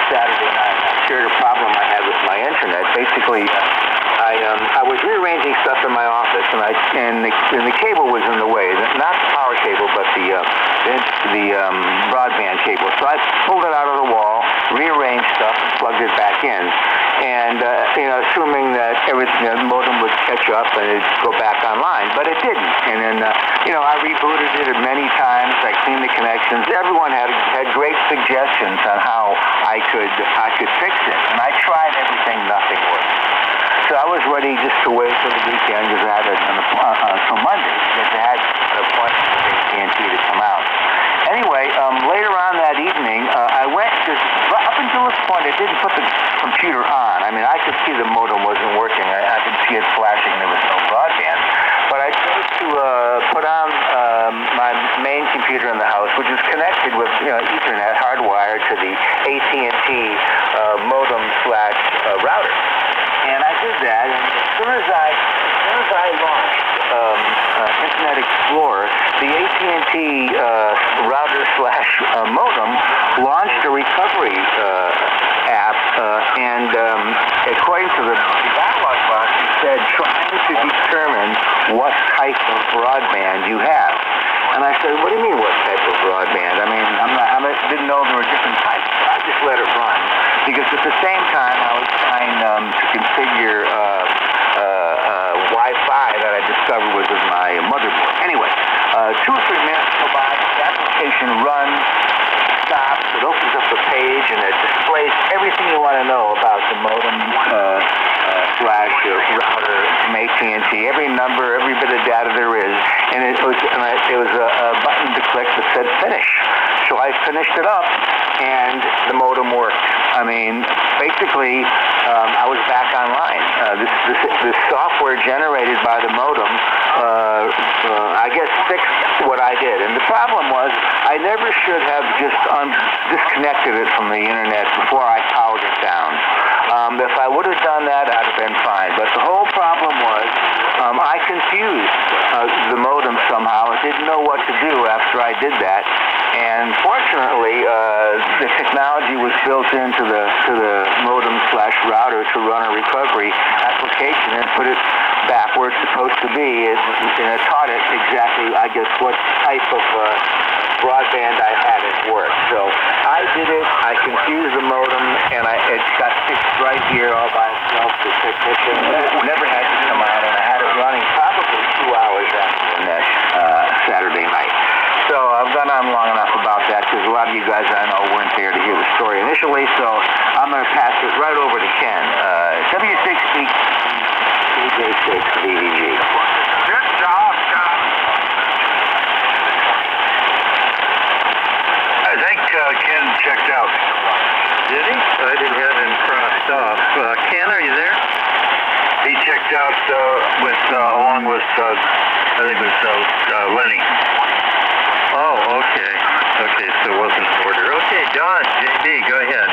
Saturday night. I shared a problem I had with my internet. Basically, I was rearranging stuff in my office, and the cable was in the way. Not the power cable, but the broadband cable. So I pulled it out of the wall, rearranged stuff, and plugged it back in. And assuming that everything, the modem would catch up and it'd go back online, but it didn't. And then I rebooted it many times. I cleaned the connections. Everyone had great suggestions on how I could fix it, and I tried everything. Nothing worked. So I was ready just to wait till the weekend because I had till Monday because I had an appointment with AT&T to come out. Anyway, later on that evening, I went to, up until this point, I didn't put the computer on. I mean, I could see the modem wasn't working. I could see it flashing. There was no broadband. But I chose to put on my main computer in the house, which is connected with Ethernet, hardwired to the AT&T modem/router. And I did that, and as soon as I launched Internet Explorer, the AT&T router/modem launched a recovery app, and according to the dialog box, it said trying to determine what type of broadband you have. And I said, what do you mean, what type of broadband? I mean, I didn't know there were different types. So I just let it run. Because at the same time, I was trying to configure Wi-Fi that I discovered was in my motherboard. Anyway, 2 or 3 minutes go by, the application runs, stops, it opens up the page, and it displays everything you want to know about the modem /router from AT&T, every number, every bit of data there is, and it was a button to click that said finish. So I finished it up, and the modem worked. I mean, basically, I was back online. This software generated by the modem, I guess, fixed what I did. And the problem was, I never should have just disconnected it from the internet before I powered it down. If I would have done that, I'd have been fine. But the whole problem was, I confused the modem somehow. I didn't know what to do after I did that. And fortunately, the technology was built into the modem/router to run a recovery application and put it back where it's supposed to be. And it taught it exactly, I guess, what type of broadband I had at work. So I did it. I confused the modem, and it got fixed right here all by itself. The technician never had to come out, and I had it running probably 2 hours after that Saturday night. So I've gone on long enough about that because a lot of you guys I know weren't there to hear the story initially, so I'm going to pass it right over to Ken. W6B KJ6 VDG. Good job, John. I think Ken checked out. Did he? I didn't have him crossed off. Ken, are you there? He checked out along with, I think it was Lenny. Oh, okay. Okay, so it wasn't in order. Okay, Don, JB, go ahead.